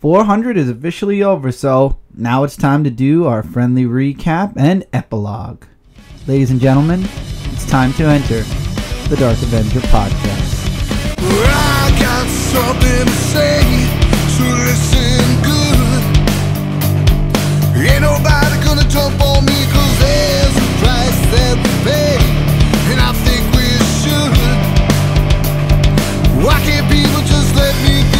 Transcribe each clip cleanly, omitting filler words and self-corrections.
400 is officially over, so now it's time to do our friendly recap and epilogue. Ladies and gentlemen, it's time to enter the Dark Avenger podcast. I got something to say, so listen good. Ain't nobody gonna jump on me, cause there's a price that we pay, and I think we should. Why can't people just let me do?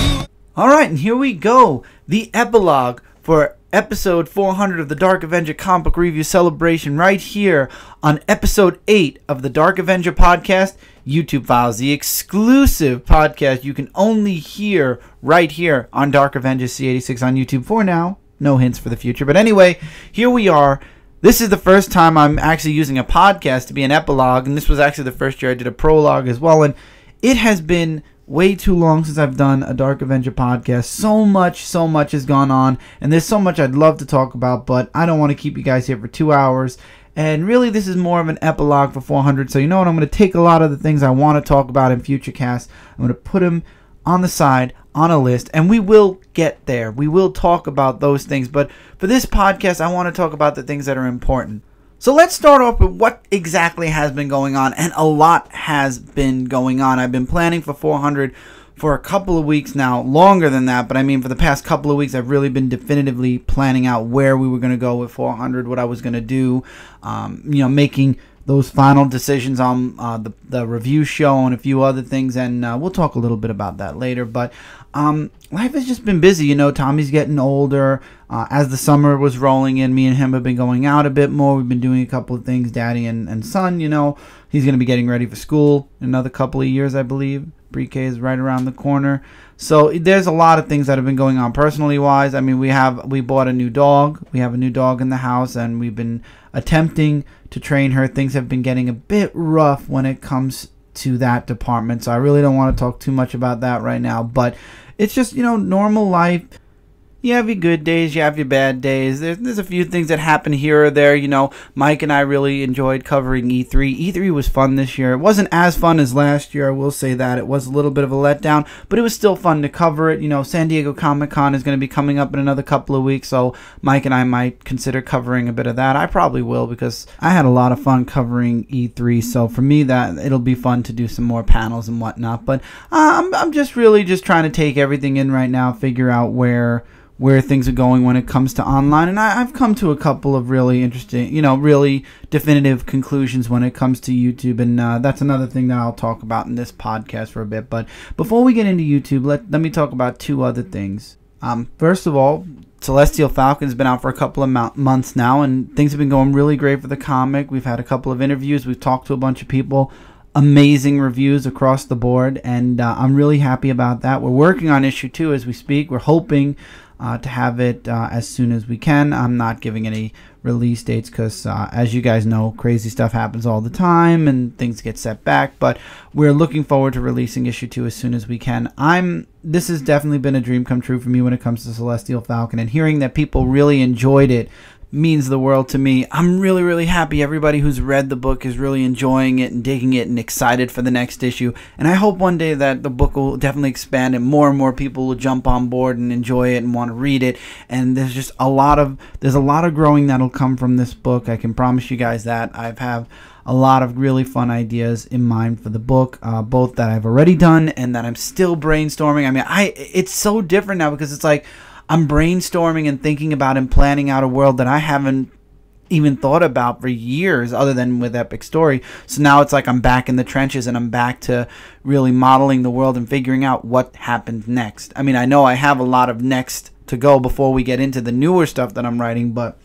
Alright, and here we go. The epilogue for episode 400 of the Dark Avenger comic book review celebration right here on episode 8 of the Dark Avenger podcast, YouTube Files, the exclusive podcast you can only hear right here on Dark Avenger C86 on YouTube for now. No hints for the future. But anyway, here we are. This is the first time I'm actually using a podcast to be an epilogue, and this was actually the first year I did a prologue as well, and it has been way too long since I've done a Dark Avenger podcast. So much has gone on, and there's so much I'd love to talk about, but I don't want to keep you guys here for 2 hours. And really, this is more of an epilogue for 400. So you know what? I'm going to take a lot of the things I want to talk about in future casts. I'm going to put them on the side, on a list, and we will get there. We will talk about those things. But for this podcast, I want to talk about the things that are important. So let's start off with what exactly has been going on, and a lot has been going on. I've been planning for 400 for a couple of weeks now, longer than that, but I mean for the past couple of weeks I've really been definitively planning out where we were going to go with 400, what I was going to do, making those final decisions on the review show and a few other things, and we'll talk a little bit about that later. But life has just been busy. Tommy's getting older. As the summer was rolling in, me and him have been going out a bit more. We've been doing a couple of things, daddy and son. He's going to be getting ready for school in another couple of years, I believe. Pre-K is right around the corner. So there's a lot of things that have been going on personally wise. I mean, we bought a new dog. We have a new dog in the house, and we've been attempting to train her. Things have been getting a bit rough when it comes to that department, so I really don't want to talk too much about that right now. But it's just, normal life. You have your good days, you have your bad days. There's a few things that happen here or there. Mike and I really enjoyed covering E3. E3 was fun this year. It wasn't as fun as last year, I will say that. It was a little bit of a letdown, but it was still fun to cover it. San Diego Comic-Con is going to be coming up in another couple of weeks, so Mike and I might consider covering a bit of that. I probably will, because I had a lot of fun covering E3, so for me, that it'll be fun to do some more panels and whatnot. But I'm just really just trying to take everything in right now, figure out where things are going when it comes to online, and I've come to a couple of really interesting, really definitive conclusions when it comes to YouTube, and that's another thing that I'll talk about in this podcast for a bit. But before we get into YouTube, let me talk about two other things. First of all, Celestial Falcon's been out for a couple of months now, and things have been going really great for the comic. We've had a couple of interviews, we've talked to a bunch of people, amazing reviews across the board, and I'm really happy about that. We're working on issue 2 as we speak. We're hoping to have it as soon as we can. I'm not giving any release dates because, as you guys know, crazy stuff happens all the time and things get set back. But we're looking forward to releasing issue 2 as soon as we can. This has definitely been a dream come true for me when it comes to Celestial Falcon, and hearing that people really enjoyed it means the world to me. I'm really, really happy. Everybody who's read the book is really enjoying it and digging it and excited for the next issue. And I hope one day that the book will definitely expand and more people will jump on board and enjoy it and want to read it. And there's just a lot of growing that'll come from this book. I can promise you guys that. I have a lot of really fun ideas in mind for the book, both that I've already done and that I'm still brainstorming. I mean, it's so different now because it's like I'm brainstorming and thinking about and planning out a world that I haven't even thought about for years, other than with Epic Story. So now it's like I'm back in the trenches and I'm back to really modeling the world and figuring out what happened next. I mean, I know I have a lot of next to go before we get into the newer stuff that I'm writing, but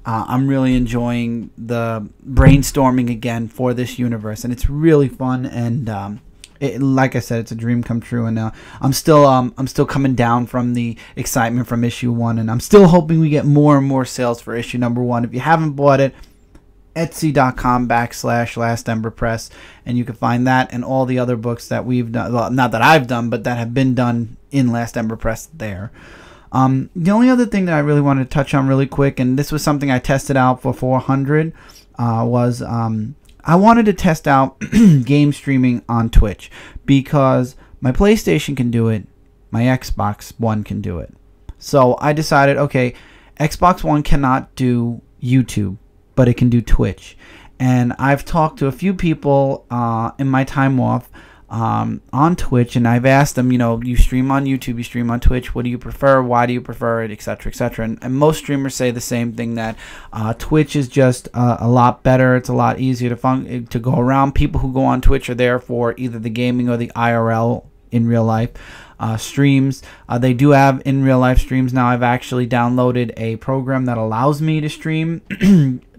I'm really enjoying the brainstorming again for this universe, and it's really fun. And like I said, it's a dream come true, and I'm still coming down from the excitement from issue 1, and I'm still hoping we get more and more sales for issue number 1. If you haven't bought it, Etsy.com/Last Ember Press, and you can find that and all the other books that we've done. Well, not that I've done, but that have been done in Last Ember Press there. The only other thing that I really wanted to touch on really quick, and this was something I tested out for 400, was I wanted to test out game streaming on Twitch, because my PlayStation can do it, my Xbox One can do it. So I decided, okay, Xbox One cannot do YouTube, but it can do Twitch. And I've talked to a few people in my time off on Twitch, and I've asked them, you know, you stream on YouTube, you stream on Twitch, what do you prefer, why do you prefer it, etc., etc. And most streamers say the same thing, that Twitch is just a lot better, it's a lot easier to go around. People who go on Twitch are there for either the gaming or the IRL, in real life, streams. They do have in real life streams now. I've actually downloaded a program that allows me to stream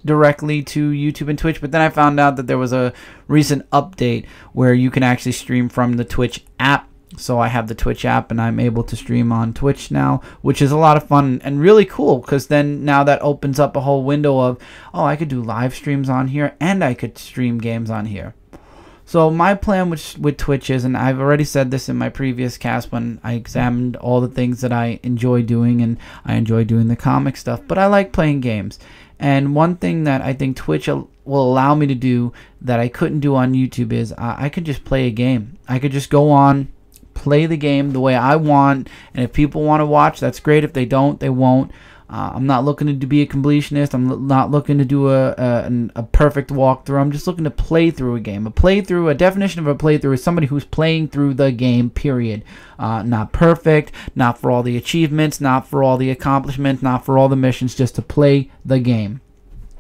directly to YouTube and Twitch, but then I found out that there was a recent update where you can actually stream from the Twitch app. So I have the Twitch app and I'm able to stream on Twitch now, which is a lot of fun and really cool, because then now that opens up a whole window of, oh, I could do live streams on here and I could stream games on here. So my plan with Twitch is, and I've already said this in my previous cast when I examined all the things that I enjoy doing, and I enjoy doing the comic stuff, but I like playing games. And one thing that I think Twitch will allow me to do that I couldn't do on YouTube is I could just play a game. I could just go on, play the game the way I want, and if people want to watch, that's great. If they don't, they won't. I'm not looking to be a completionist. I'm not looking to do a perfect walkthrough. I'm just looking to play through a game. A definition of a playthrough is somebody who's playing through the game, period. Not perfect, not for all the achievements, not for all the accomplishments, not for all the missions, just to play the game.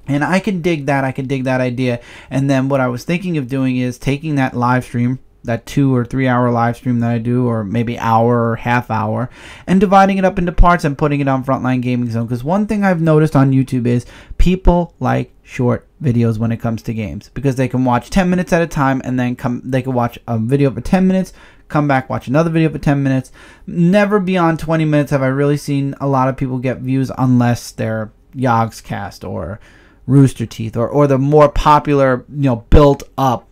And I can dig that. I can dig that idea. And then what I was thinking of doing is taking that live stream, that 2 or 3 hour live stream that I do, or maybe hour or half hour, and dividing it up into parts and putting it on Frontline Gaming Zone. Because one thing I've noticed on YouTube is people like short videos when it comes to games, because they can watch 10 minutes at a time, and then they can watch a video for 10 minutes, come back, watch another video for 10 minutes. Never beyond 20 minutes have I really seen a lot of people get views, unless they're Yogscast or Rooster Teeth or the more popular, you know, built up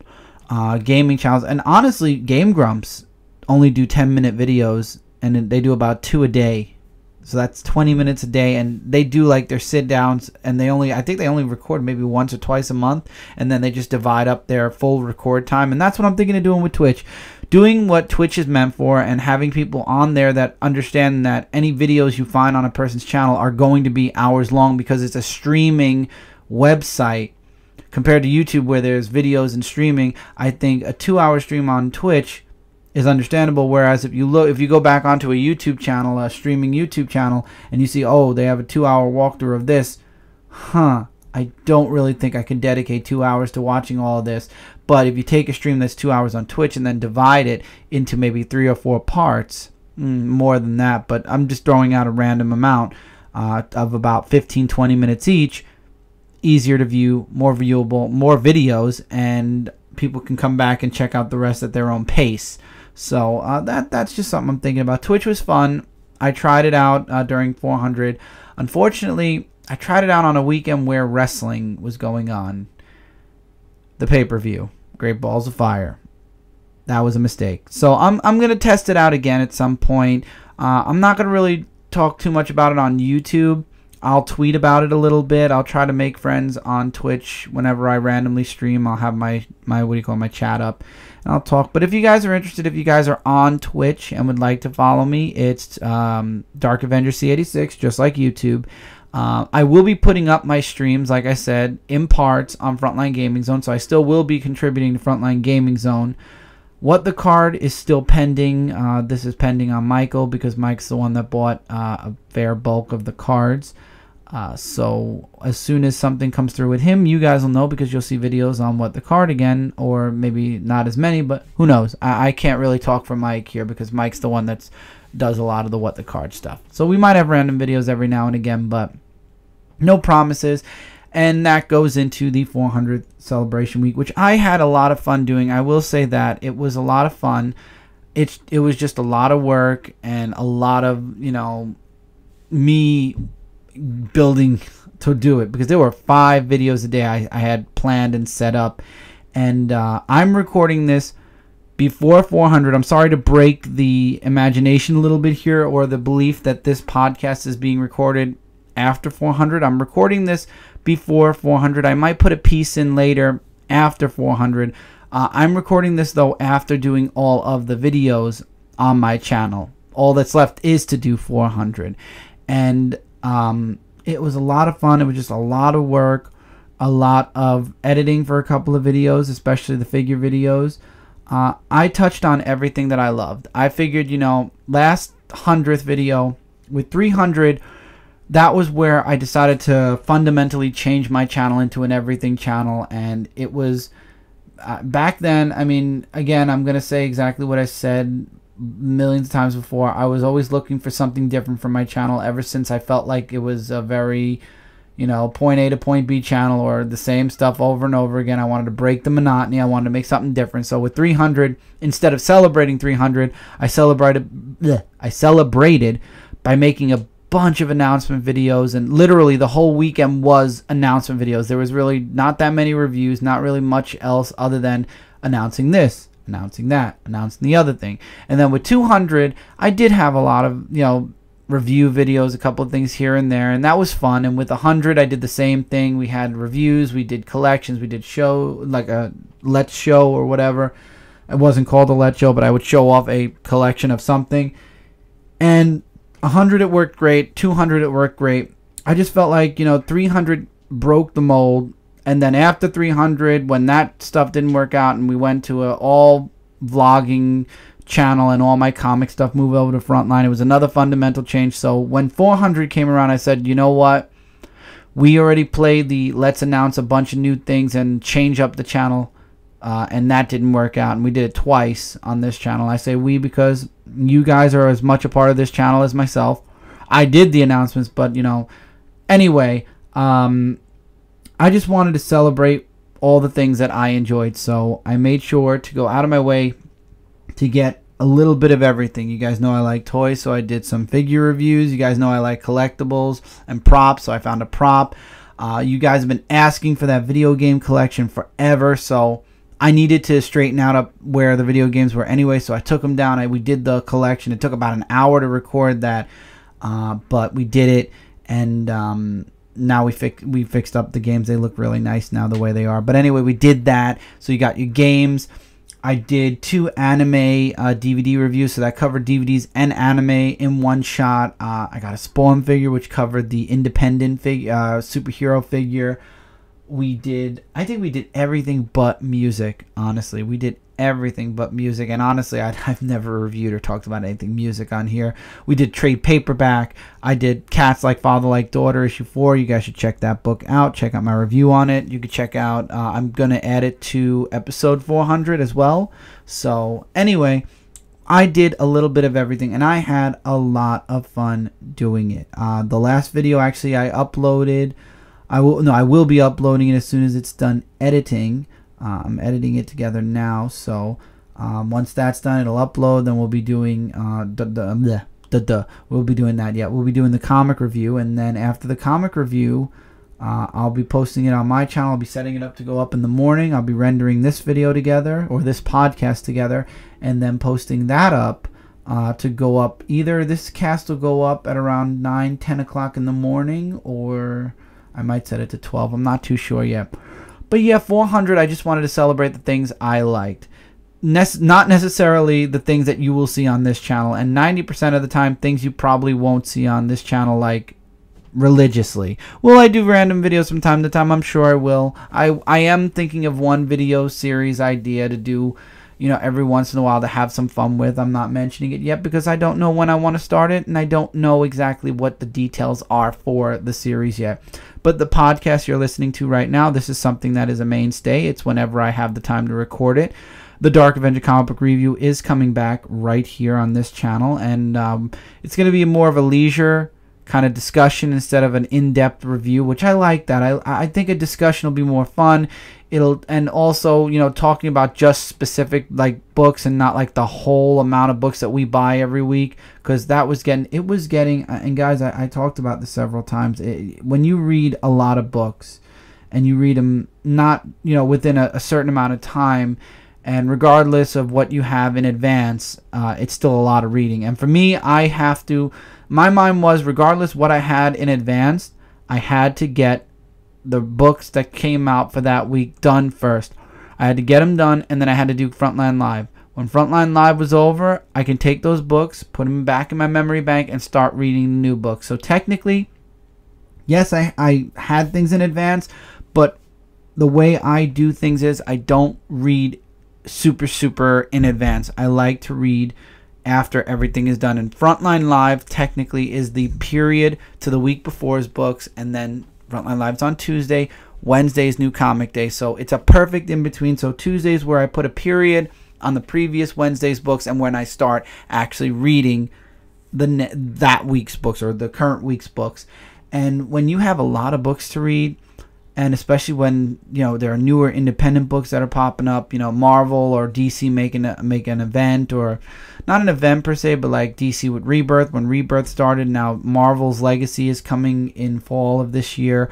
gaming channels. And honestly, Game Grumps only do 10-minute videos, and they do about 2 a day, so that's 20 minutes a day. And they do like their sit downs, and I think they only record maybe once or twice a month, and then they just divide up their full record time. And that's what I'm thinking of doing with Twitch, doing what Twitch is meant for, and having people on there that understand that any videos you find on a person's channel are going to be hours long, because it's a streaming website. Compared to YouTube, where there's videos and streaming, I think a 2-hour stream on Twitch is understandable. Whereas if you go back onto a YouTube channel, a streaming YouTube channel, and you see, oh, they have a 2-hour walkthrough of this, I don't really think I can dedicate 2 hours to watching all of this. But if you take a stream that's 2 hours on Twitch and then divide it into maybe 3 or 4 parts, more than that, but I'm just throwing out a random amount of about 15-20 minutes each, easier to view, more viewable, more videos, and people can come back and check out the rest at their own pace. So that's just something I'm thinking about. Twitch was fun. I tried it out during 400. Unfortunately, I tried it out on a weekend where wrestling was going on. The pay-per-view, Great Balls of Fire. That was a mistake. So I'm going to test it out again at some point. I'm not going to really talk too much about it on YouTube. I'll tweet about it a little bit. I'll try to make friends on Twitch whenever I randomly stream. I'll have my my chat up, and I'll talk. But if you guys are interested, if you guys are on Twitch and would like to follow me, it's Dark Avenger C86, just like YouTube. I will be putting up my streams, like I said, in parts on Frontline Gaming Zone, so I still will be contributing to Frontline Gaming Zone. What the card is still pending. This is pending on Michael, because Mike's the one that bought a fair bulk of the cards. So as soon as something comes through with him, you guys will know, because you'll see videos on What the Card again, or maybe not as many, but who knows. I can't really talk for Mike here, because Mike's the one that does a lot of the What the Card stuff. So we might have random videos every now and again, but no promises. And that goes into the 400th celebration week, which I had a lot of fun doing. I will say that it was a lot of fun. It was just a lot of work and a lot of, you know, me building to do it, because there were 5 videos a day I had planned and set up. And I'm recording this before 400. I'm sorry to break the imagination a little bit here, or the belief that this podcast is being recorded after 400. I'm recording this before 400. I might put a piece in later after 400. I'm recording this, though, after doing all of the videos on my channel. All that's left is to do 400. and it was a lot of fun. It was just a lot of work, a lot of editing for a couple of videos, especially the figure videos. I touched on everything that I loved. I figured, you know, last 100th video with 300, that was where I decided to fundamentally change my channel into an everything channel. And it was back then, I mean, again, I'm going to say exactly what I said millions of times before. I was always looking for something different from my channel ever since I felt like it was a very, you know, point A to point B channel, or the same stuff over and over again. I wanted to break the monotony. I wanted to make something different. So with 300, instead of celebrating 300, I celebrated by making a bunch of announcement videos, and literally the whole weekend was announcement videos. There was really not that many reviews, not really much else other than announcing this, announcing that, announcing the other thing. And then with 200, I did have a lot of, you know, review videos, a couple of things here and there, and that was fun. And with 100, I did the same thing. We had reviews, we did collections, we did show, like a let's show or whatever. It wasn't called a let's show, but I would show off a collection of something. And 100, it worked great. 200, it worked great. I just felt like, you know, 300 broke the mold. And then after 300, when that stuff didn't work out and we went to a all vlogging channel and all my comic stuff moved over to Frontline, it was another fundamental change. So when 400 came around, I said, you know what? We already played the let's announce a bunch of new things and change up the channel. And that didn't work out. And we did it twice on this channel. I say we because you guys are as much a part of this channel as myself. I did the announcements, but, you know, anyway, I just wanted to celebrate all the things that I enjoyed. So I made sure to go out of my way to get a little bit of everything. You guys know I like toys, so I did some figure reviews. You guys know I like collectibles and props, so I found a prop. You guys have been asking for that video game collection forever, so I needed to straighten out up where the video games were anyway, so I took them down. We did the collection. It took about an hour to record that, but we did it, and now we fixed up the games. They look really nice now the way they are. But anyway, we did that. So you got your games. I did 2 anime DVD reviews, so that covered DVDs and anime in one shot. I got a Spawn figure, which covered the independent superhero figure. I think we did everything but music, honestly. We did everything but music, and honestly, I've never reviewed or talked about anything music on here. We did trade paperback. I did Cats Like Father Like Daughter, issue 4. You guys should check that book out. Check out my review on it. You could check out, I'm going to add it to episode 400 as well. So anyway, I did a little bit of everything, and I had a lot of fun doing it. The last video, actually, I uploaded. I will be uploading it as soon as it's done editing. I'm editing it together now, so once that's done, it'll upload. Then we'll be doing we'll be doing that. Yeah, we'll be doing the comic review, and then after the comic review, I'll be posting it on my channel. I'll be setting it up to go up in the morning. I'll be rendering this video together, or this podcast together, and then posting that up to go up. Either this cast will go up at around 9-10 o'clock in the morning, or I might set it to 12. I'm not too sure yet. But yeah, 400, I just wanted to celebrate the things I liked. Not necessarily the things that you will see on this channel. And 90% of the time, things you probably won't see on this channel, like religiously. Will I do random videos from time to time? I'm sure I will. I am thinking of one video series idea to do, you know, every once in a while to have some fun with. I'm not mentioning it yet because I don't know when I want to start it, and I don't know exactly what the details are for the series yet. But the podcast you're listening to right now, this is something that is a mainstay. It's whenever I have the time to record it. The Dark Avenger comic book review is coming back right here on this channel, and it's going to be more of a leisure kind of discussion instead of an in-depth review, which I like that. I think a discussion will be more fun. And also, you know, talking about just specific like books and not like the whole amount of books that we buy every week, because it was getting, and guys, I talked about this several times. When you read a lot of books and you read them not, you know, within a certain amount of time, and regardless of what you have in advance, it's still a lot of reading. And for me, my mind was, regardless what I had in advance, I had to get the books that came out for that week done first. I had to get them done, and then I had to do Frontline Live. When Frontline Live was over, I can take those books, put them back in my memory bank, and start reading the new books. So technically, yes, I had things in advance, but the way I do things is I don't read super in advance. I like to read after everything is done. And Frontline Live technically is the period to the week before's books, and then Frontline Live's on Tuesday. Wednesday's New Comic Day. So it's a perfect in between. So Tuesday's where I put a period on the previous Wednesday's books, and when I start actually reading that week's books or the current week's books. And when you have a lot of books to read, and especially when there are newer independent books that are popping up, Marvel or DC make an event, or not an event per se, but like DC with Rebirth, when Rebirth started. Now Marvel's Legacy is coming in fall of this year.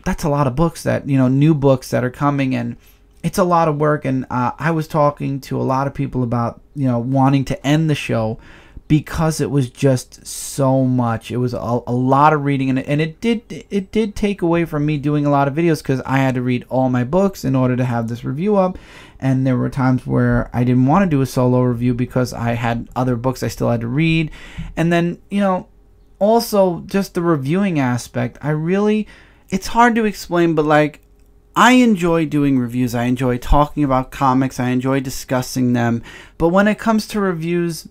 That's a lot of books that new books that are coming, and it's a lot of work. And I was talking to a lot of people about wanting to end the show because it was just so much. It was a lot of reading, and it did take away from me doing a lot of videos, because I had to read all my books in order to have this review up. And there were times where I didn't want to do a solo review because I had other books I still had to read. And then also just the reviewing aspect, it's hard to explain, but like, I enjoy doing reviews. I enjoy talking about comics. I enjoy discussing them. But when it comes to reviews,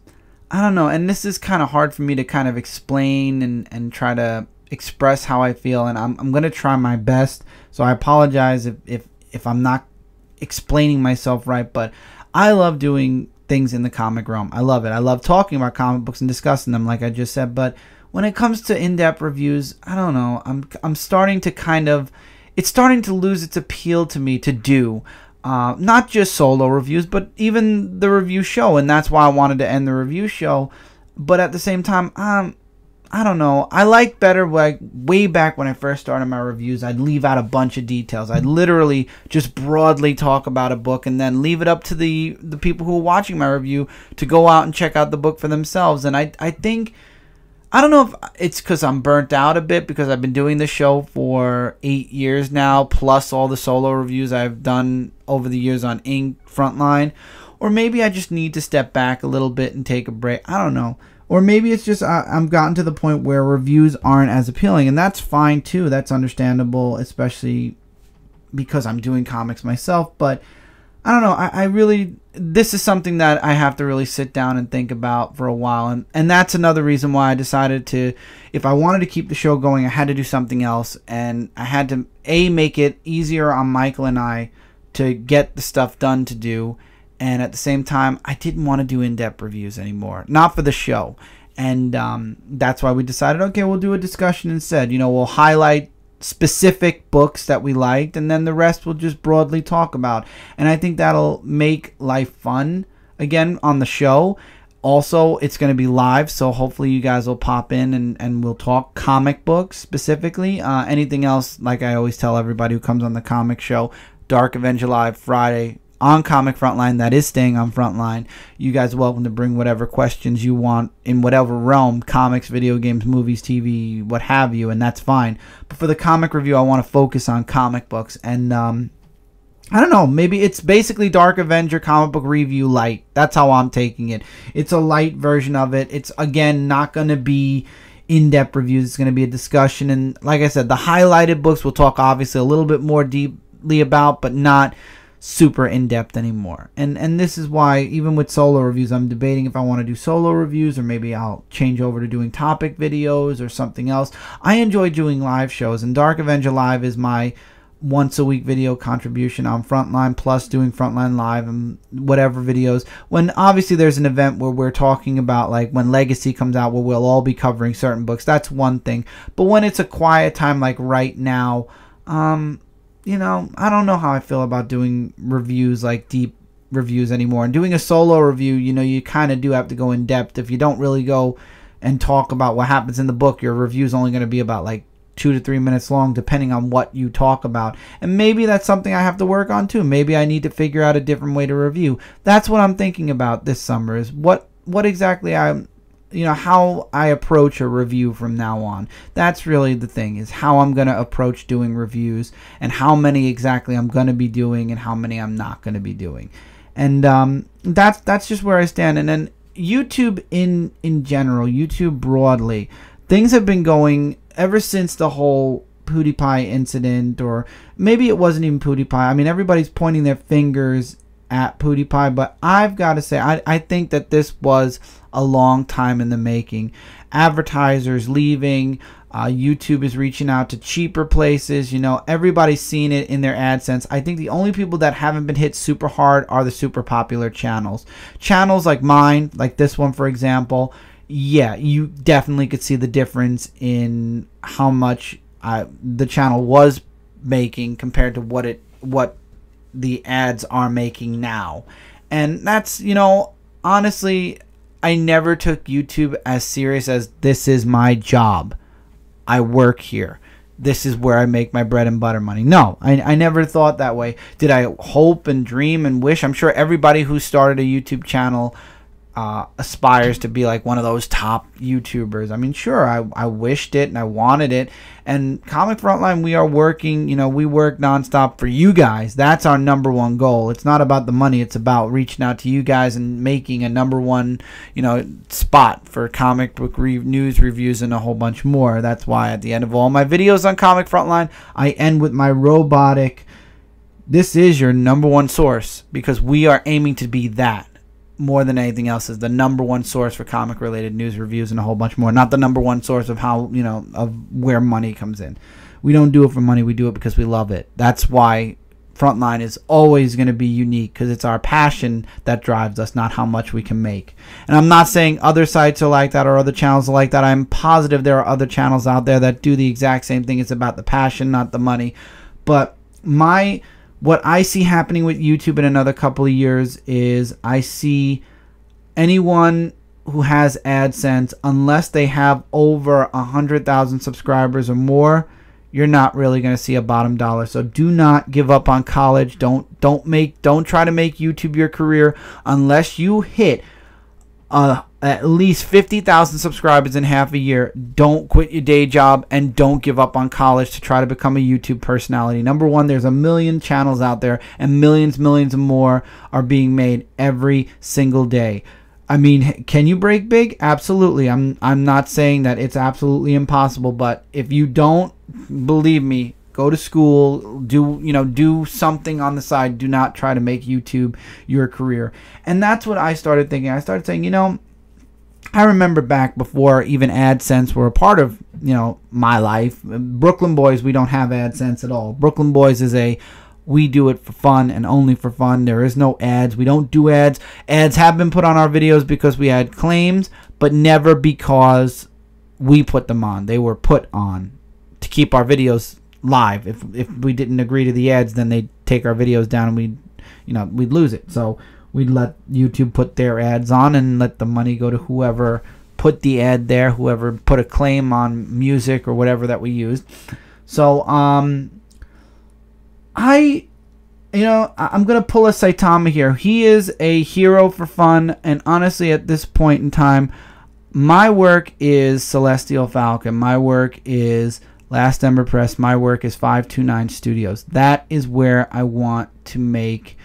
I don't know. And this is kind of hard for me to kind of explain and try to express how I feel. And I'm going to try my best. So I apologize if I'm not explaining myself right. But I love doing things in the comic realm. I love it. I love talking about comic books and discussing them, like I just said. But when it comes to in-depth reviews, I don't know. I'm starting to it's starting to lose its appeal to me to do. Not just solo reviews, but even the review show. And that's why I wanted to end the review show. But at the same time, I don't know. I like better, like way back when I first started my reviews, I'd leave out a bunch of details. I'd literally just broadly talk about a book and then leave it up to the people who are watching my review to go out and check out the book for themselves. And I think, I don't know if it's because I'm burnt out a bit, because I've been doing the show for 8 years now, plus all the solo reviews I've done over the years on Ink, Frontline. Or maybe I just need to step back a little bit and take a break. I don't know. Or maybe it's just I'm gotten to the point where reviews aren't as appealing. And that's fine too. That's understandable, especially because I'm doing comics myself. But I don't know. I really, this is something that I have to really sit down and think about for a while. And that's another reason why I decided to, if I wanted to keep the show going, I had to do something else. And I had to, make it easier on Michael and I to get the stuff done to do. And at the same time, I didn't want to do in-depth reviews anymore. Not for the show. And that's why we decided, okay, we'll do a discussion instead. We'll highlight specific books that we liked, and then the rest we'll just broadly talk about. And I think that'll make life fun again on the show. Also, it's going to be live, so hopefully you guys will pop in and we'll talk comic books specifically. Anything else, like I always tell everybody who comes on the comic show, Dark Avenger Live Friday on Comic Frontline, that is staying on Frontline. You guys are welcome to bring whatever questions you want in whatever realm, comics, video games, movies, TV, what have you, and that's fine. But for the comic review, I want to focus on comic books. And I don't know, maybe it's basically Dark Avenger comic book review light. That's how I'm taking it. It's a light version of it. It's, again, not going to be in-depth reviews. It's going to be a discussion. And like I said, the highlighted books we'll talk obviously a little bit more deeply about, but not super in-depth anymore. And this is why, even with solo reviews, I'm debating if I want to do solo reviews, or maybe I'll change over to doing topic videos or something else. I enjoy doing live shows, and Dark Avenger Live is my once a week video contribution on Frontline, plus doing Frontline Live and whatever videos. When obviously there's an event where we're talking about, like when Legacy comes out, where we'll all be covering certain books, that's one thing. But when it's a quiet time like right now, I don't know how I feel about doing reviews, like deep reviews anymore. And doing a solo review, you kind of do have to go in depth. If you don't really go and talk about what happens in the book, your review is only going to be about like 2 to 3 minutes long, depending on what you talk about. And maybe that's something I have to work on too. Maybe I need to figure out a different way to review. That's what I'm thinking about this summer, is what exactly how I approach a review from now on. That's really the thing, is how I'm going to approach doing reviews, and how many exactly I'm going to be doing and how many I'm not going to be doing. And that's just where I stand. And then YouTube in general, YouTube broadly, things have been going ever since the whole PewDiePie incident, or maybe it wasn't even PewDiePie. I mean, everybody's pointing their fingers at PewDiePie, but I've got to say, I think that this was a long time in the making. Advertisers leaving, YouTube is reaching out to cheaper places. You know, everybody's seen it in their AdSense. I think the only people that haven't been hit super hard are the super popular channels. Channels like mine, like this one, for example, yeah, you definitely could see the difference in how much the channel was making compared to what the ads are making now. And that's, you know, honestly, I never took YouTube as serious as this is my job. I work here. This is where I make my bread and butter money. No, I never thought that way. Did I hope and dream and wish? I'm sure everybody who started a YouTube channel aspires to be like one of those top YouTubers. I mean, sure, I wished it and I wanted it. And Comic Frontline, we are working, you know, we work nonstop for you guys. That's our #1 goal. It's not about the money. It's about reaching out to you guys and making a #1, you know, spot for comic book news reviews and a whole bunch more. That's why at the end of all my videos on Comic Frontline, I end with my robotic, this is your #1 source, because we are aiming to be that. More than anything else, is the #1 source for comic related news reviews and a whole bunch more. Not the #1 source of how, you know, of where money comes in. We don't do it for money. We do it because we love it. That's why Frontline is always going to be unique, because it's our passion that drives us, not how much we can make. And I'm not saying other sites are like that or other channels are like that. I'm positive there are other channels out there that do the exact same thing. It's about the passion, not the money. But what I see happening with YouTube in another couple of years is I see anyone who has AdSense, unless they have over 100,000 subscribers or more, you're not really going to see a bottom dollar. So do not give up on college. Don't try to make YouTube your career unless you hit at least 50,000 subscribers in half a year. Don't quit your day job, and don't give up on college to try to become a YouTube personality. #1, there's a million channels out there, and millions and more are being made every single day. I mean, can you break big? Absolutely. I'm not saying that it's absolutely impossible, but if you don't, believe me, go to school, do something on the side. Do not try to make YouTube your career. And that's what I started thinking. I started saying, you know, I remember back before even AdSense were a part of, you know, my life. Brooklyn Boys, we don't have AdSense at all. Brooklyn Boys is we do it for fun and only for fun. There is no ads. We don't do ads. Ads have been put on our videos because we had claims, but never because we put them on. They were put on to keep our videos live. If we didn't agree to the ads, then they'd take our videos down and we'd lose it. So we'd let YouTube put their ads on and let the money go to whoever put the ad there, whoever put a claim on music or whatever that we used. So I'm gonna pull a Saitama here. He is a hero for fun, and honestly, at this point in time, my work is Celestial Falcon. My work is Last Ember Press. My work is 529 Studios. That is where I want to make,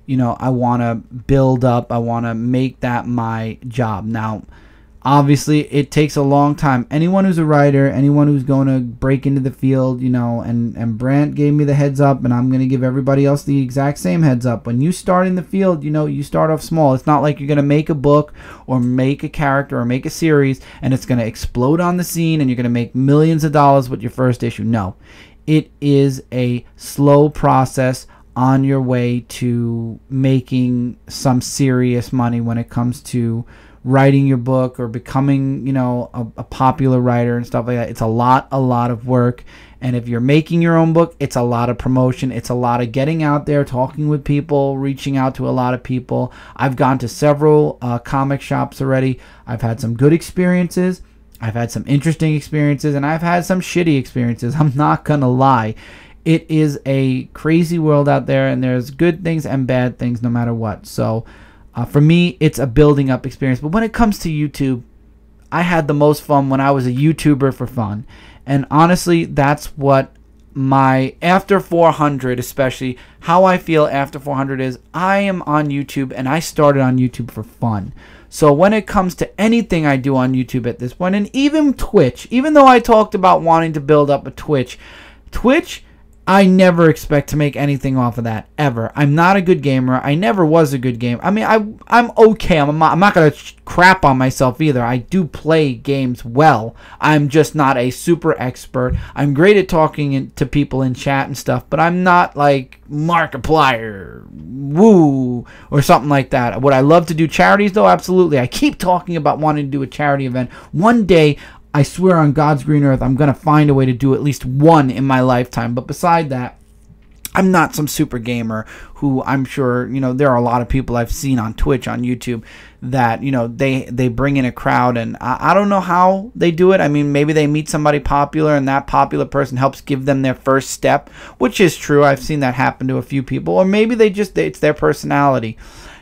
I want to build up. I want to make that my job. Now, obviously, it takes a long time. Anyone who's a writer, anyone who's going to break into the field, and Brant gave me the heads up, and I'm going to give everybody else the exact same heads up. When you start in the field, you start off small. It's not like you're going to make a book or make a character or make a series, and it's going to explode on the scene, and you're going to make millions of dollars with your first issue. No. It is a slow process on your way to making some serious money when it comes to writing your book or becoming, a popular writer and stuff like that. It's a lot of work. And if you're making your own book, it's a lot of promotion. It's a lot of getting out there, talking with people, reaching out to a lot of people. I've gone to several comic shops already. I've had some good experiences. I've had some interesting experiences, and I've had some shitty experiences. I'm not going to lie. It is a crazy world out there, and there's good things and bad things no matter what. So for me, it's a building up experience. But when it comes to YouTube, I had the most fun when I was a YouTuber for fun. And honestly, that's what my after 400, especially how I feel after 400 is I am on YouTube and I started on YouTube for fun. So when it comes to anything I do on YouTube at this point, and even Twitch, even though I talked about wanting to build up a Twitch, I never expect to make anything off of that, ever. I'm not a good gamer. I never was a good gamer. I mean, I'm okay. I'm not going to crap on myself either. I do play games well. I'm just not a super expert. I'm great at talking to people in chat and stuff, but I'm not like Markiplier, woo, or something like that. Would I love to do charities, though? Absolutely. I keep talking about wanting to do a charity event. One day, I swear on God's green earth, I'm going to find a way to do at least one in my lifetime. But beside that, I'm not some super gamer who I'm sure, you know, there are a lot of people I've seen on Twitch, on YouTube that, you know, they bring in a crowd, and I don't know how they do it. I mean, maybe they meet somebody popular and that popular person helps give them their first step, which is true. I've seen that happen to a few people. Or maybe it's their personality.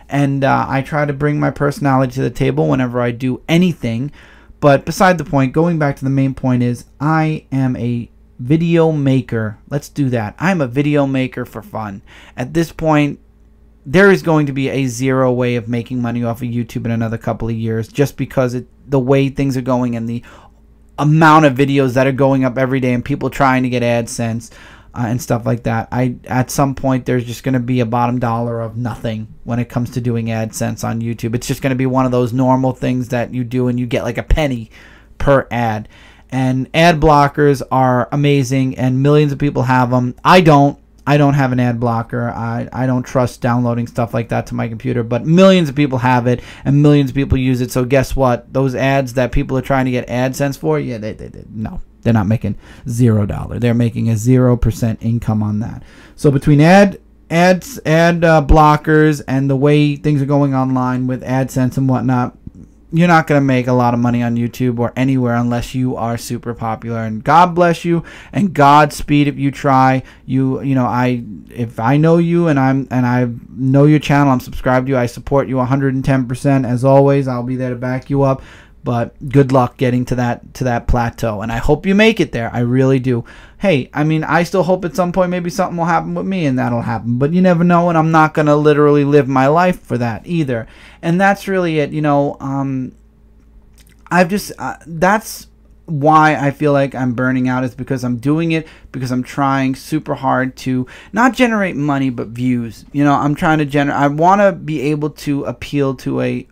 And I try to bring my personality to the table whenever I do anything. But beside the point, going back to the main point is I am a video maker. Let's do that. I'm a video maker for fun. At this point, there is going to be a zero way of making money off of YouTube in another couple of years, just because the way things are going and the amount of videos that are going up every day and people trying to get AdSense and stuff like that. At some point, there's just going to be a bottom dollar of nothing when it comes to doing AdSense on YouTube. It's just going to be one of those normal things that you do and you get like a penny per ad. And ad blockers are amazing and millions of people have them. I don't have an ad blocker. I don't trust downloading stuff like that to my computer, but millions of people have it and millions of people use it. So guess what? Those ads that people are trying to get AdSense for, yeah, no. They're not making $0. They're making a 0% income on that. So between ad blockers and the way things are going online with AdSense and whatnot, you're not going to make a lot of money on YouTube or anywhere unless you are super popular. And God bless you and Godspeed if you try. If I know you and I know your channel, I'm subscribed to you, I support you 110%. As always, I'll be there to back you up. But good luck getting to that plateau, and I hope you make it there. I really do. Hey, I mean, I still hope at some point maybe something will happen with me, and that'll happen. But you never know, and I'm not gonna literally live my life for that either. And that's really it. You know, that's why I feel like I'm burning out, is because I'm doing it because I'm trying super hard to not generate money but views. You know, I'm trying to I want to be able to appeal to a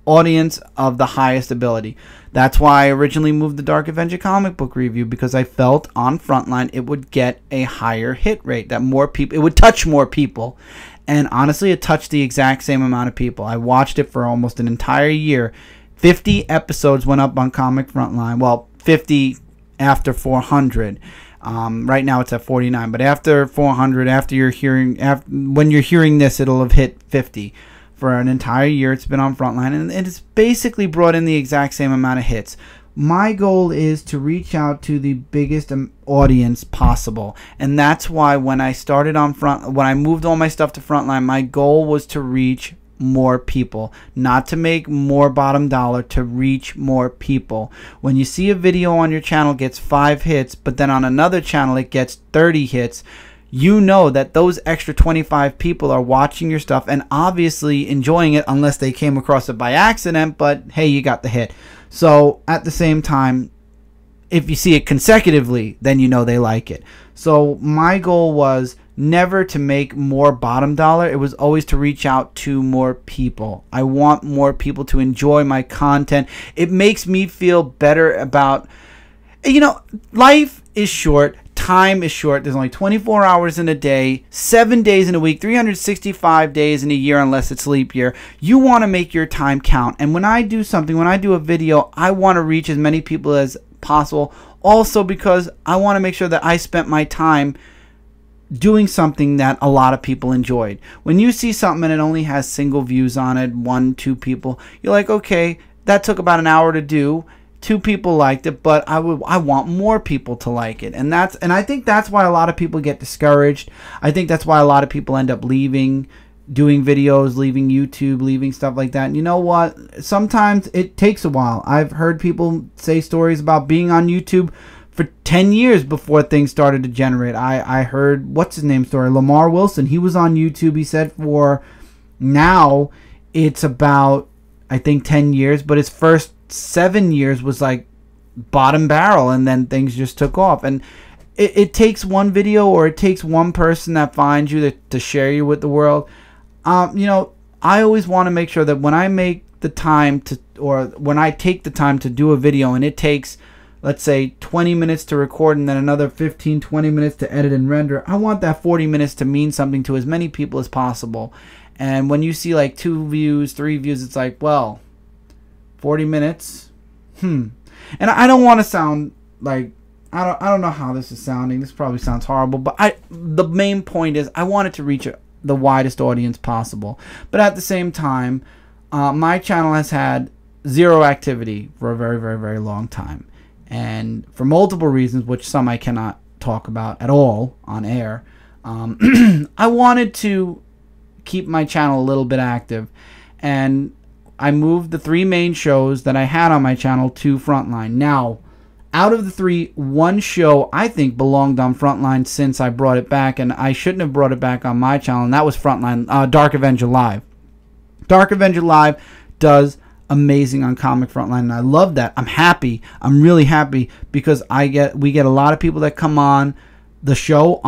audience of the highest ability. That's why I originally moved the Dark Avenger comic book review, because I felt on Frontline it would get a higher hit rate, that more people, it would touch more people. And honestly, it touched the exact same amount of people. I watched it for almost an entire year. 50 episodes went up on Comic Frontline. Well, 50 after 400. Right now it's at 49, but after 400, when you're hearing this, it'll have hit 50. For an entire year, it's been on Frontline, and it's basically brought in the exact same amount of hits. My goal is to reach out to the biggest audience possible, and that's why when I started on when I moved all my stuff to Frontline, my goal was to reach more people, not to make more bottom dollar, to reach more people. When you see a video on your channel gets 5 hits, but then on another channel it gets 30 hits, you know that those extra 25 people are watching your stuff and obviously enjoying it, unless they came across it by accident, but hey, you got the hit. So at the same time, if you see it consecutively, then you know they like it. So my goal was never to make more bottom dollar. It was always to reach out to more people. I want more people to enjoy my content. It makes me feel better about, you know, life is short. Time is short. There's only 24 hours in a day, 7 days in a week, 365 days in a year unless it's leap year. You want to make your time count. And when I do something, when I do a video, I want to reach as many people as possible. Also because I want to make sure that I spent my time doing something that a lot of people enjoyed. When you see something and it only has single views on it, 1, 2 people, you're like, okay, that took about an hour to do. 2 people liked it, but I want more people to like it. And I think that's why a lot of people get discouraged. I think that's why a lot of people end up leaving, doing videos, leaving YouTube, leaving stuff like that. And you know what? Sometimes it takes a while. I've heard people say stories about being on YouTube for 10 years before things started to generate. I heard, what's his name story? Lamar Wilson. He was on YouTube. He said for now it's about, I think, 10 years. But his first 7 years was like bottom barrel. And then things just took off. And it takes one video, or it takes one person that finds you to share you with the world. You know, I always want to make sure that when I make the time to, or when I take the time to do a video and it takes, let's say, 20 minutes to record and then another 15, 20 minutes to edit and render, I want that 40 minutes to mean something to as many people as possible. And when you see like 2 views, 3 views, it's like, well, 40 minutes? And I don't want to sound like, I don't know how this is sounding. This probably sounds horrible, but the main point is I wanted to reach the widest audience possible. But at the same time, my channel has had 0 activity for a very, very, very long time. And for multiple reasons, which some I cannot talk about at all on air, I wanted to keep my channel a little bit active. And I moved the 3 main shows that I had on my channel to Frontline. Now, out of the 3, 1 show I think belonged on Frontline since I brought it back, and I shouldn't have brought it back on my channel, and that was Frontline, Dark Avenger Live. Dark Avenger Live does amazing on Comic Frontline, and I love that. I'm happy. I'm really happy because we get a lot of people that come on the show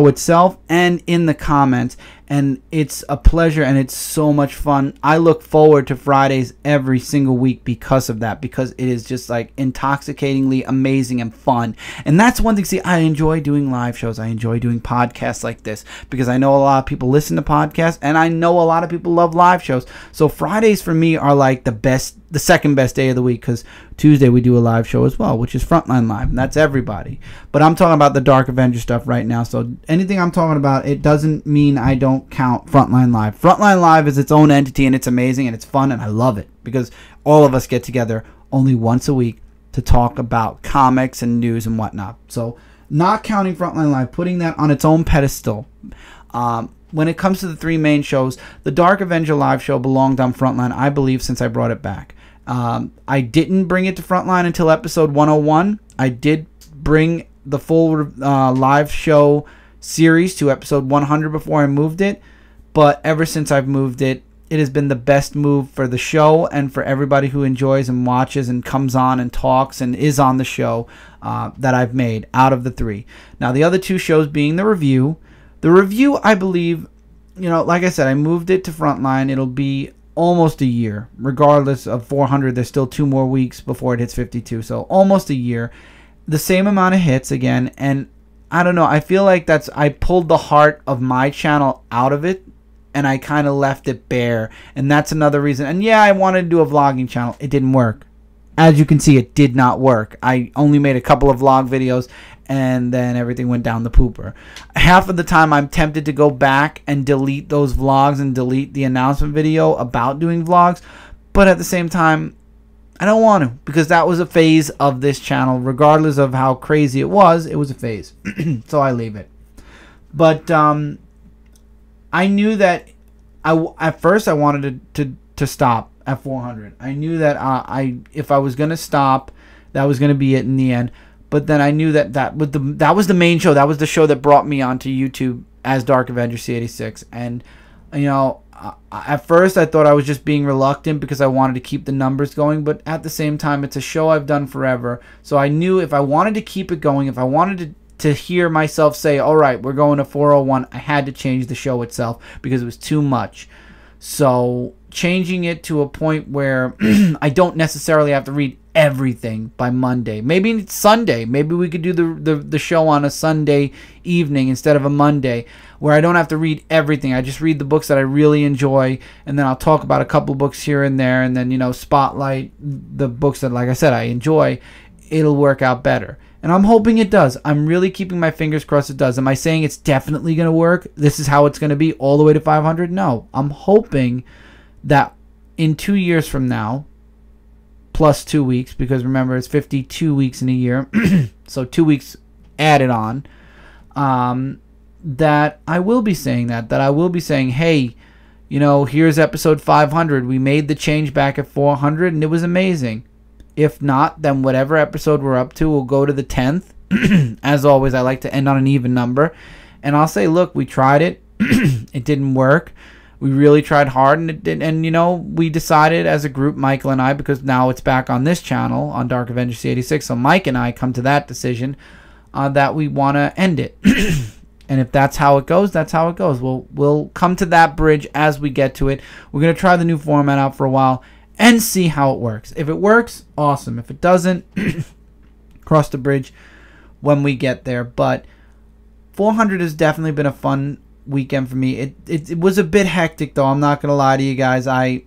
itself and in the comments, and it's a pleasure and it's so much fun. I look forward to Fridays every single week because of that, because it is just like intoxicatingly amazing and fun. And that's one thing. See, I enjoy doing live shows. I enjoy doing podcasts like this because I know a lot of people listen to podcasts, and I know a lot of people love live shows. So Fridays for me are like the second best day of the week, because Tuesday we do a live show as well, which is Frontline Live, and that's everybody. But I'm talking about the Dark Avenger stuff right now, so anything I'm talking about, it doesn't mean I don't count Frontline Live. Frontline Live is its own entity, and it's amazing, and it's fun, and I love it, because all of us get together only once a week to talk about comics and news and whatnot. So not counting Frontline Live, putting that on its own pedestal. When it comes to the 3 main shows, the Dark Avenger Live show belonged on Frontline, I believe, since I brought it back. I didn't bring it to Frontline until episode 101. I did bring the full live show series to episode 100 before I moved it. But ever since I've moved it, it has been the best move for the show and for everybody who enjoys and watches and comes on and talks and is on the show that I've made out of the 3. Now, the other 2 shows being the review. The review, I believe, you know, like I said, I moved it to Frontline. It'll be almost a year. Regardless of 400, there's still 2 more weeks before it hits 52. So almost a year. The same amount of hits again. And I don't know. I feel like I pulled the heart of my channel out of it, and I kind of left it bare. And that's another reason. And yeah, I wanted to do a vlogging channel. It didn't work. As you can see, it did not work. I only made a couple of vlog videos, and then everything went down the pooper. Half of the time, I'm tempted to go back and delete those vlogs and delete the announcement video about doing vlogs. But at the same time, I don't want to, because that was a phase of this channel. Regardless of how crazy it was a phase. So I leave it. But I knew that at first I wanted to stop at 400. I knew that if I was going to stop, that was going to be it in the end. But then I knew that was the main show. That was the show that brought me onto YouTube as Dark Avenger C86. And, you know, at first I thought I was just being reluctant because I wanted to keep the numbers going. But at the same time, it's a show I've done forever. So I knew if I wanted to keep it going, if I wanted to hear myself say, all right, we're going to 401, I had to change the show itself because it was too much. So changing it to a point where I don't necessarily have to read everything by Monday. Maybe it's Sunday. Maybe we could do the show on a Sunday evening instead of a Monday, where I don't have to read everything. I just read the books that I really enjoy, and then I'll talk about a couple books here and there, and then, you know, spotlight the books that, like I said, I enjoy. It'll work out better. And I'm hoping it does. I'm really keeping my fingers crossed it does. Am I saying it's definitely going to work? This is how it's going to be all the way to 500? No. I'm hoping that in 2 years from now, plus 2 weeks, because remember, it's 52 weeks in a year, so 2 weeks added on, that I will be saying that I will be saying, hey, you know, here's episode 500. We made the change back at 400, and it was amazing. If not, then whatever episode we're up to, we'll go to the 10th. As always, I like to end on an even number. And I'll say, look, we tried it. It didn't work. We really tried hard, and it did. And, you know, we decided as a group, Michael and I, because now it's back on this channel, on Dark Avenger C86, so Mike and I come to that decision that we want to end it. And if that's how it goes, that's how it goes. We'll come to that bridge as we get to it. We're going to try the new format out for a while and see how it works. If it works, awesome. If it doesn't, cross the bridge when we get there. But 400 has definitely been a fun weekend for me. It was a bit hectic, though. I'm not going to lie to you guys. I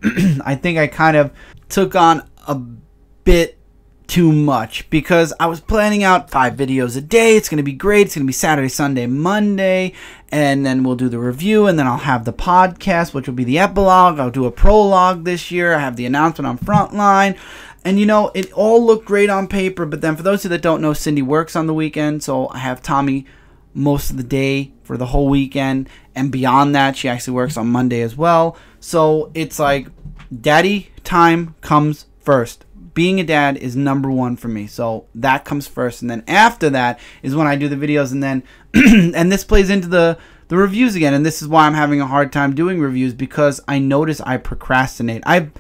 think I kind of took on a bit too much because I was planning out 5 videos a day. It's going to be great. It's going to be Saturday, Sunday, Monday, and then we'll do the review, and then I'll have the podcast, which will be the epilogue. I'll do a prologue this year. I have the announcement on Frontline, and you know, it all looked great on paper, but then for those of you that don't know, Cindy works on the weekend, so I have Tommy most of the day for the whole weekend, and beyond that, she actually works on Monday as well. So it's like daddy time comes first. Being a dad is #1 for me, so that comes first, and then after that is when I do the videos, and then and this plays into the reviews again, and this is why I'm having a hard time doing reviews, because I notice I procrastinate. I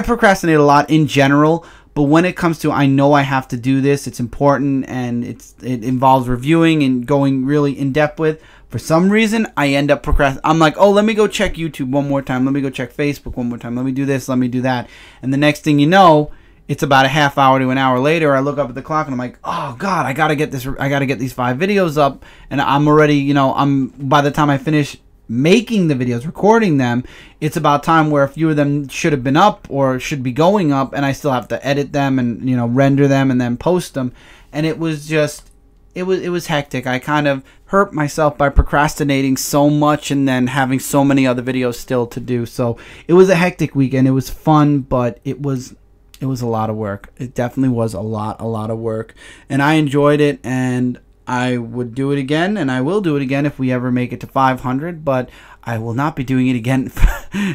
procrastinate a lot in general, but when it comes to, I know I have to do this, it's important, and it involves reviewing and going really in depth with. For some reason, I end up procrastinating. I'm like, oh, let me go check YouTube one more time. Let me go check Facebook one more time. Let me do this. Let me do that. And the next thing you know, it's about a half hour to an hour later. I look up at the clock and I'm like, oh God, I gotta get this. I gotta get these 5 videos up, and I'm already, you know, by the time I finish making the videos, recording them, it's about time where a few of them should have been up or should be going up, and I still have to edit them and, you know, render them and then post them. And it was just, it was hectic. I kind of hurt myself by procrastinating so much and then having so many other videos still to do. So it was a hectic weekend. It was fun, but it was a lot of work. It definitely was a lot of work, and I enjoyed it, and I would do it again, and I will do it again if we ever make it to 500, but I will not be doing it again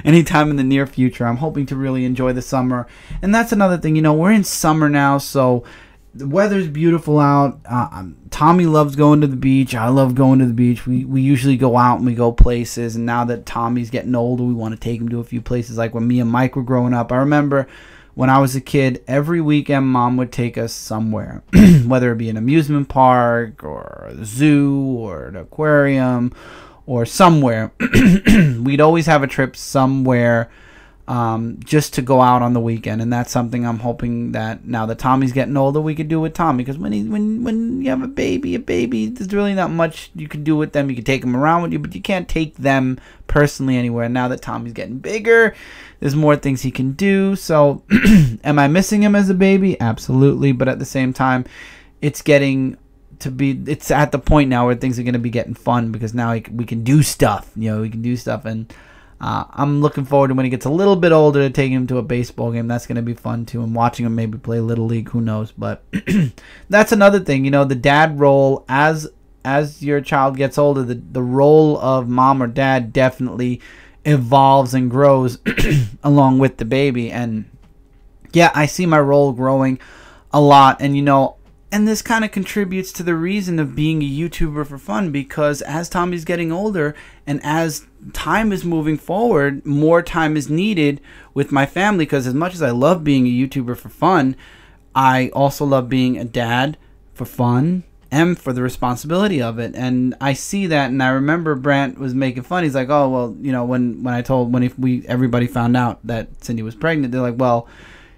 anytime in the near future. I'm hoping to really enjoy the summer, and that's another thing. You know, we're in summer now, so the weather's beautiful out. Tommy loves going to the beach. I love going to the beach. We usually go out and we go places, and now that Tommy's getting older, we want to take him to a few places, like when me and Mike were growing up. I remember when I was a kid, every weekend Mom would take us somewhere, whether it be an amusement park or the zoo or an aquarium or somewhere. We'd always have a trip somewhere just to go out on the weekend, and that's something I'm hoping that now that Tommy's getting older, we could do with Tommy, because when you have a baby, there's really not much you can do with them. You can take them around with you, but you can't take them personally anywhere. Now that Tommy's getting bigger, there's more things he can do. So am I missing him as a baby? Absolutely. But at the same time, it's at the point now where things are going to be getting fun, because now we can do stuff. You know, we can do stuff, and I'm looking forward to when he gets a little bit older to taking him to a baseball game. That's going to be fun too, and watching him maybe play Little League. Who knows? But that's another thing. You know, the dad role, as your child gets older, the role of mom or dad definitely evolves and grows along with the baby. And yeah, I see my role growing a lot, and you know, and this kind of contributes to the reason of being a YouTuber for fun, because as Tommy's getting older and as time is moving forward, more time is needed with my family, because as much as I love being a YouTuber for fun, I also love being a dad for fun and for the responsibility of it. And I see that, and I remember Brant was making fun. He's like, oh, well, you know, when everybody found out that Cindy was pregnant, they're like, well,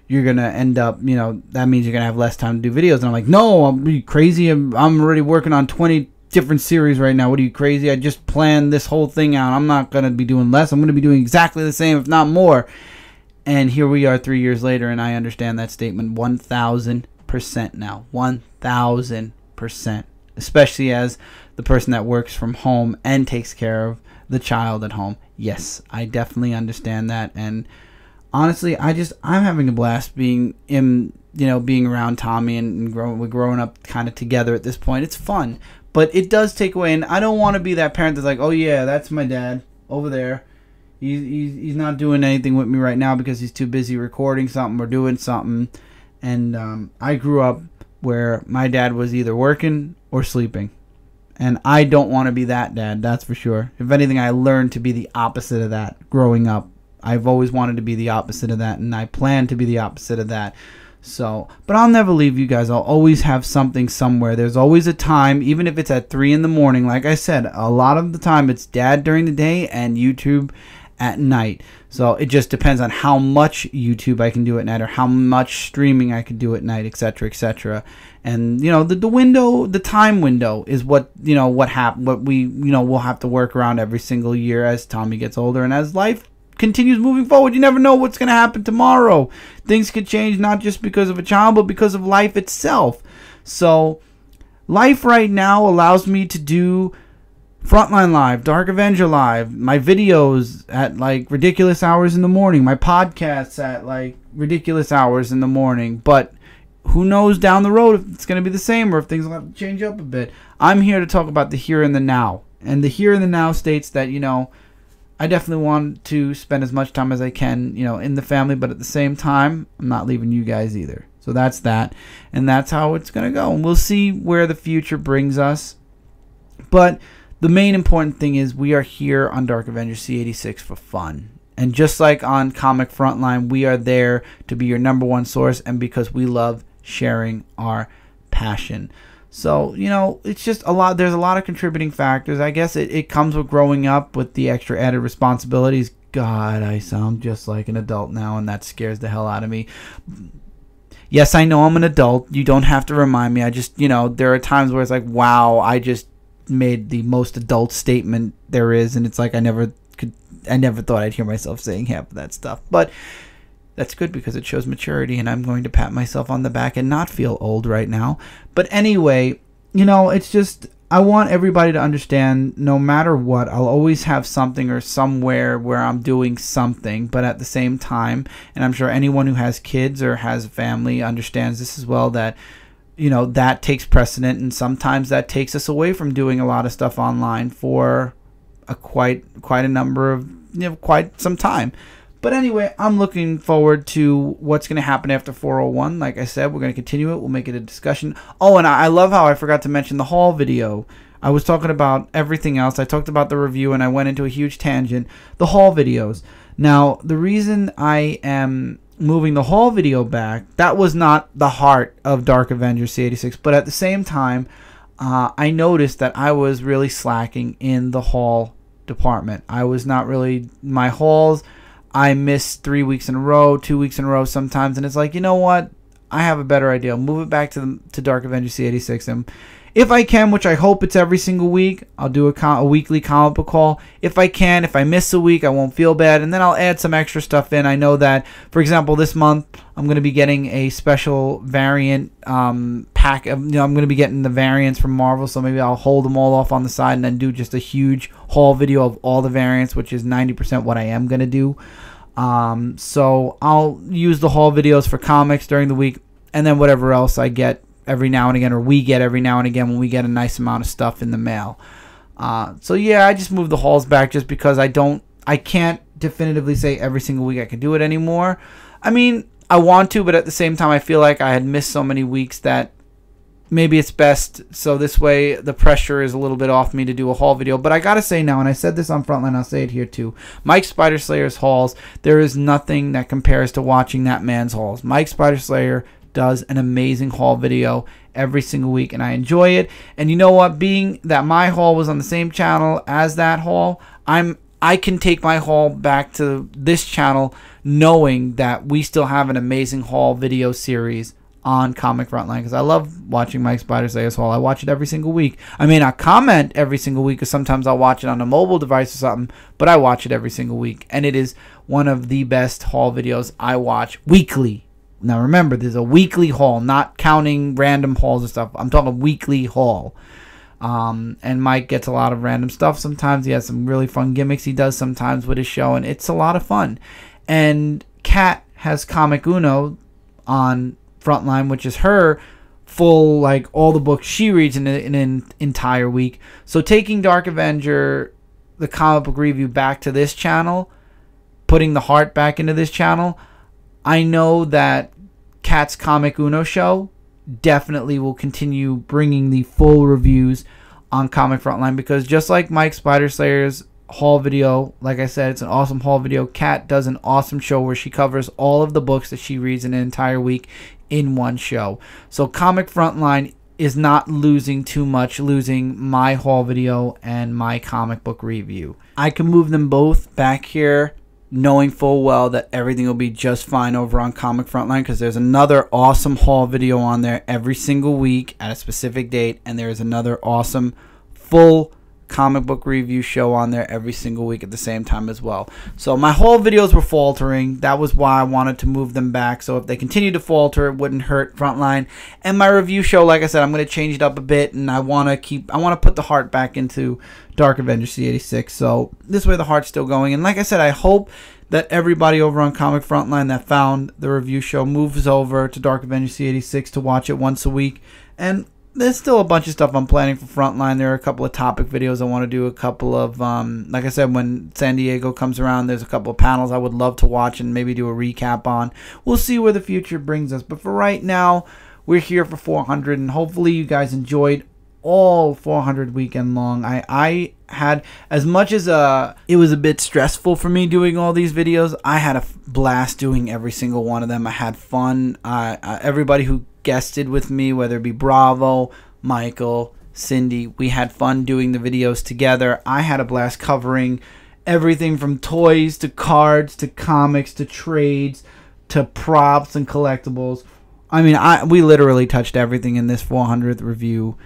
you're going to end up, you know, that means you're going to have less time to do videos. And I'm like, no, are you crazy? I'm already working on 20 different series right now. What are you, crazy? I just planned this whole thing out. I'm not going to be doing less. I'm going to be doing exactly the same, if not more. And here we are 3 years later, and I understand that statement 1,000% now. 1,000%. Especially as the person that works from home and takes care of the child at home. Yes, I definitely understand that. And honestly, I'm having a blast being around Tommy and we're growing up kind of together at this point. It's fun, but it does take away. And I don't want to be that parent that's like, oh yeah, that's my dad over there. He's not doing anything with me right now because he's too busy recording something or doing something. And I grew up where my dad was either working or sleeping. And I don't want to be that dad, that's for sure. If anything, I learned to be the opposite of that growing up. I've always wanted to be the opposite of that, and I plan to be the opposite of that. So, but I'll never leave you guys. I'll always have something somewhere. There's always a time, even if it's at 3 in the morning. Like I said, a lot of the time it's dad during the day and YouTube at night. So it just depends on how much YouTube I can do at night or how much streaming I can do at night, etc., etc. And the time window is what we'll have to work around every single year as Tommy gets older and as life continues moving forward. You never know what's going to happen tomorrow. Things could change not just because of a child, but because of life itself. So life right now allows me to do Frontline Live, Dark Avenger Live, my videos at like ridiculous hours in the morning, my podcasts at like ridiculous hours in the morning. But who knows down the road if it's going to be the same or if things will have to change up a bit. I'm here to talk about the here and the now. And the here and the now states that, I definitely want to spend as much time as I can, in the family. But at the same time, I'm not leaving you guys either. So that's that. And that's how it's going to go. And we'll see where the future brings us. But the main important thing is we are here on Dark Avenger C86 for fun. And just like on Comic Frontline, we are there to be your number one source and because we love sharing our passion. So, it's just a lot. There's a lot of contributing factors. I guess it comes with growing up with the extra added responsibilities. God, I sound just like an adult now, and that scares the hell out of me. Yes, I know I'm an adult. You don't have to remind me. I just, there are times where it's like, wow, I just made the most adult statement there is, and it's like I never thought I'd hear myself saying half of that stuff. But that's good because it shows maturity, and I'm going to pat myself on the back and not feel old right now. But anyway, it's just I want everybody to understand no matter what, I'll always have something or somewhere where I'm doing something. But at the same time, and I'm sure anyone who has kids or has a family understands this as well, that that takes precedent, and sometimes that takes us away from doing a lot of stuff online for quite a number of quite some time. But anyway, I'm looking forward to what's going to happen after 401. Like I said, we're going to continue it. We'll make it a discussion. Oh, and I love how I forgot to mention the haul video. I was talking about everything else. I talked about the review, and I went into a huge tangent. The haul videos. Now, the reason I am moving the haul video back, that was not the heart of Dark Avenger C86. But at the same time, I noticed that I was really slacking in the haul department. I was not really... My hauls... I missed 3 weeks in a row, 2 weeks in a row sometimes, and it's like, you know what? I have a better idea. I'll move it back to Dark Avenger C86, and if I can, which I hope it's every single week, I'll do a weekly comic book haul. If I can, if I miss a week, I won't feel bad, and then I'll add some extra stuff in. I know that, for example, this month I'm going to be getting a special variant pack. I'm going to be getting the variants from Marvel, so maybe I'll hold them all off on the side and then do just a huge haul video of all the variants, which is 90% what I am going to do. So I'll use the haul videos for comics during the week, and then whatever else I get every now and again, or we get every now and again when we get a nice amount of stuff in the mail. So yeah, I just moved the hauls back just because I can't definitively say every single week I can do it anymore. I mean, I want to, but at the same time I feel like I had missed so many weeks that maybe it's best, so this way the pressure is a little bit off me to do a haul video. But I gotta say now, and I said this on Frontline, I'll say it here too, Mike Spider-Slayer's hauls, there is nothing that compares to watching that man's hauls. Mike Spider-Slayer does an amazing haul video every single week, and I enjoy it. And you know what, being that my haul was on the same channel as that haul, I can take my haul back to this channel knowing that we still have an amazing haul video series on Comic Frontline, because I love watching Mike Spider-Slayer's haul. I watch it every single week. I may not comment every single week, because sometimes I'll watch it on a mobile device or something, but I watch it every single week, and it is one of the best haul videos I watch weekly. Now remember, there's a weekly haul, not counting random hauls and stuff. I'm talking weekly haul. And Mike gets a lot of random stuff. Sometimes he has some really fun gimmicks he does sometimes with his show, and it's a lot of fun. And Kat has Comic Uno on Frontline, which is her full, like, all the books she reads in an entire week. So taking Dark Avenger, the comic book review, back to this channel, putting the heart back into this channel, I know that Cat's Comic Uno show, definitely will continue bringing the full reviews on Comic Frontline, because just like Mike Spider Slayer's haul video, like I said, it's an awesome haul video. Kat does an awesome show where she covers all of the books that she reads in an entire week in one show. So Comic Frontline is not losing too much, losing my haul video and my comic book review. I can move them both back here, knowing full well that everything will be just fine over on Comic Frontline, because there's another awesome haul video on there every single week at a specific date, and there's another awesome full comic book review show on there every single week at the same time as well. So my haul videos were faltering. That was why I wanted to move them back. So if they continue to falter, it wouldn't hurt Frontline. And my review show, like I said, I'm going to change it up a bit, and I want to put the heart back into Dark Avenger C86. So this way the heart's still going. And like I said, I hope that everybody over on Comic Frontline that found the review show moves over to Dark Avenger C86 to watch it once a week. And there's still a bunch of stuff I'm planning for Frontline. There are a couple of topic videos I want to do. A couple of, like I said, when San Diego comes around, there's a couple of panels I would love to watch and maybe do a recap on. We'll see where the future brings us. But for right now, we're here for 400, and hopefully you guys enjoyed all 400 weekend long. I had, as much as it was a bit stressful for me doing all these videos, I had a blast doing every single one of them. I had fun. Everybody who guested with me, whether it be Bravo, Michael, Cindy, we had fun doing the videos together. I had a blast covering everything from toys to cards to comics to trades to props and collectibles. I mean, we literally touched everything in this 400th review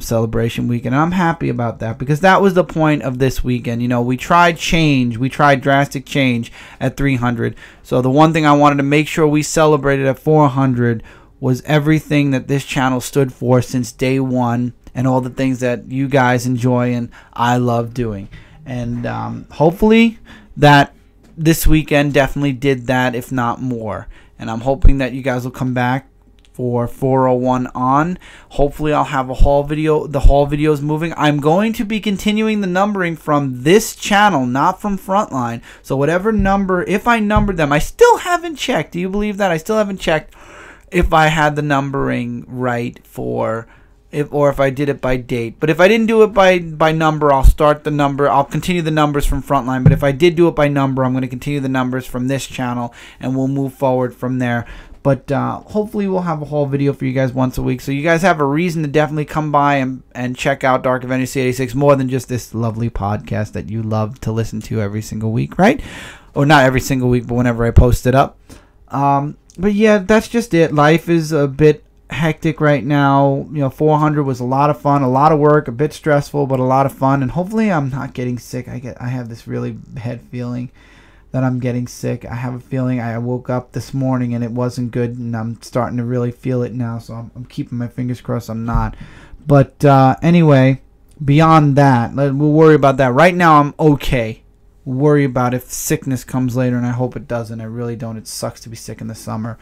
celebration weekend. And I'm happy about that, because that was the point of this weekend. You know, we tried change. We tried drastic change at 300. So the one thing I wanted to make sure we celebrated at 400 was everything that this channel stood for since day one, and all the things that you guys enjoy and I love doing. And hopefully that this weekend definitely did that, if not more. And I'm hoping that you guys will come back for 401 on. Hopefully I'll have a haul video. The haul video is moving. I'm going to be continuing the numbering from this channel, not from Frontline. So whatever number, if I numbered them, I still haven't checked. Do you believe that? I still haven't checked if I had the numbering right or if I did it by date. But if I didn't do it by number, I'll start the number. I'll continue the numbers from Frontline. But if I did do it by number, I'm going to continue the numbers from this channel, and we'll move forward from there. But hopefully we'll have a whole video for you guys once a week, so you guys have a reason to definitely come by and check out Dark Avenger C86 more than just this lovely podcast that you love to listen to every single week, right? Or not every single week, but whenever I post it up. But yeah, that's just it. Life is a bit hectic right now. You know, 400 was a lot of fun, a lot of work, a bit stressful, but a lot of fun. And hopefully I'm not getting sick. I have this really bad feeling that I'm getting sick. I have a feeling I woke up this morning and it wasn't good, and I'm starting to really feel it now. So I'm keeping my fingers crossed I'm not. But anyway, beyond that, we'll worry about that. Right now I'm okay. Worry about if sickness comes later, and I hope it doesn't. I really don't. It sucks to be sick in the summer.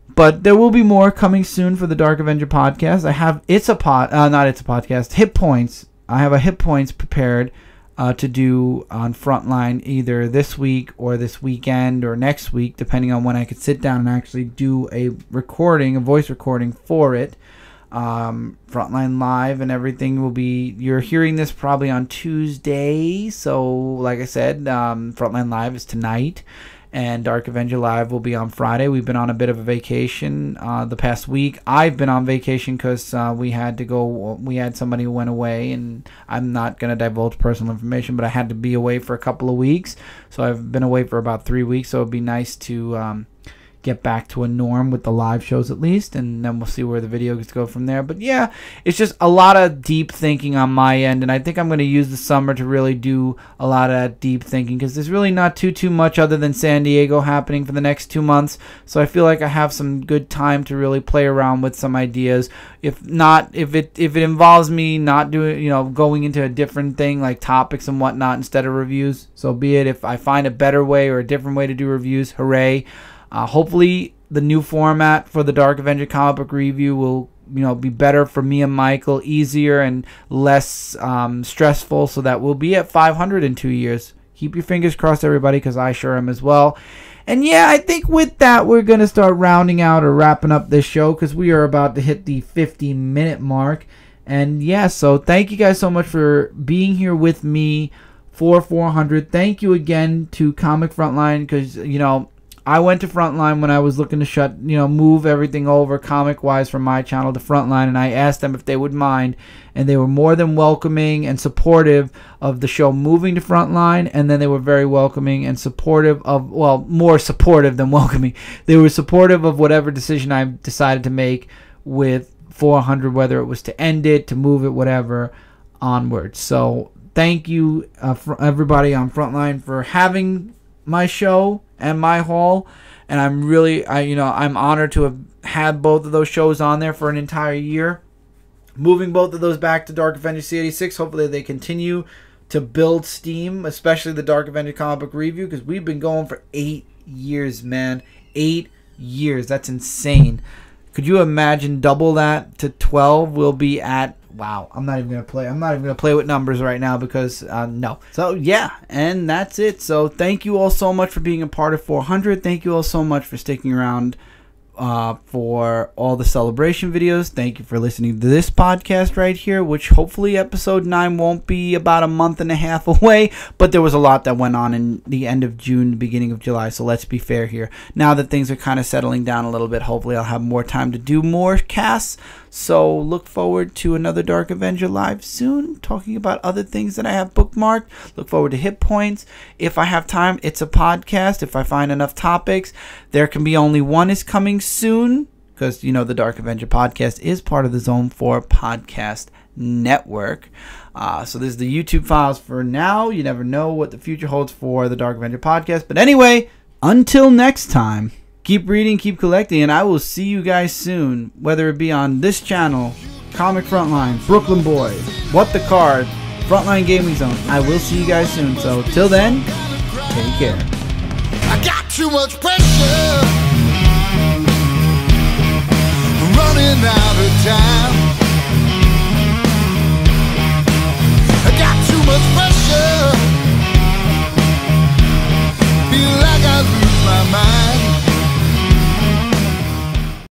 But there will be more coming soon for the Dark Avenger podcast. I have podcast, Hit Points. I have a Hit Points prepared to do on Frontline either this week or this weekend or next week, depending on when I could sit down and actually do a recording, a voice recording for it. Frontline Live and everything will be, you're hearing this probably on Tuesday, so like I said, Frontline Live is tonight, and Dark Avenger Live will be on Friday. We've been on a bit of a vacation the past week. I've been on vacation because we had somebody who went away, and I'm not going to divulge personal information, but I had to be away for a couple of weeks, so I've been away for about 3 weeks, so it'd be nice to get back to a norm with the live shows at least, and then we'll see where the videos go from there. But yeah, it's just a lot of deep thinking on my end, and I think I'm going to use the summer to really do a lot of that deep thinking, because there's really not too much other than San Diego happening for the next 2 months. So I feel like I have some good time to really play around with some ideas. If it involves me not doing, going into a different thing like topics and whatnot instead of reviews, so be it. If I find a better way or a different way to do reviews, hooray. Hopefully the new format for the Dark Avenger comic book review will be better for me and Michael, easier and less stressful, so that we'll be at 500 in 2 years. Keep your fingers crossed, everybody, because I sure am as well. And yeah, I think with that, we're going to start rounding out or wrapping up this show because we are about to hit the 50-minute mark. And yeah, so thank you guys so much for being here with me for 400. Thank you again to Comic Frontline because, you know, I went to Frontline when I was looking to move everything over comic-wise from my channel to Frontline, and I asked them if they would mind, and they were more than welcoming and supportive of the show moving to Frontline, and then they were very welcoming and supportive of, well, more supportive than welcoming. They were supportive of whatever decision I decided to make with 400, whether it was to end it, to move it, whatever, onwards. So thank you, for everybody on Frontline for having my show and my haul, and I'm honored to have had both of those shows on there for an entire year. Moving both of those back to Dark Avenger C86, hopefully they continue to build steam, especially the Dark Avenger comic book review, because we've been going for 8 years, man. 8 years. That's insane. Could you imagine double that to 12? We'll be at, wow, I'm not even going to play with numbers right now because, no. So, yeah, and that's it. So, thank you all so much for being a part of 400. Thank you all so much for sticking around for all the celebration videos. Thank you for listening to this podcast right here, which hopefully episode 9 won't be about a month and a half away, but there was a lot that went on in the end of June, beginning of July, so let's be fair here. Now that things are kind of settling down a little bit, hopefully I'll have more time to do more casts, so look forward to another Dark Avenger live soon, talking about other things that I have bookmarked. Look forward to hit points. If I have time, it's a podcast. If I find enough topics, there can be only one is coming soon, because, you know, the Dark Avenger podcast is part of the Zone 4 podcast network. So there's the YouTube files for now. You never know what the future holds for the Dark Avenger podcast. But anyway, until next time, keep reading, keep collecting, and I will see you guys soon, whether it be on this channel, Comic Frontline, Brooklyn Boys, What the Card, Frontline Gaming Zone. I will see you guys soon. So till then, take care. I got too much pressure, running out of time.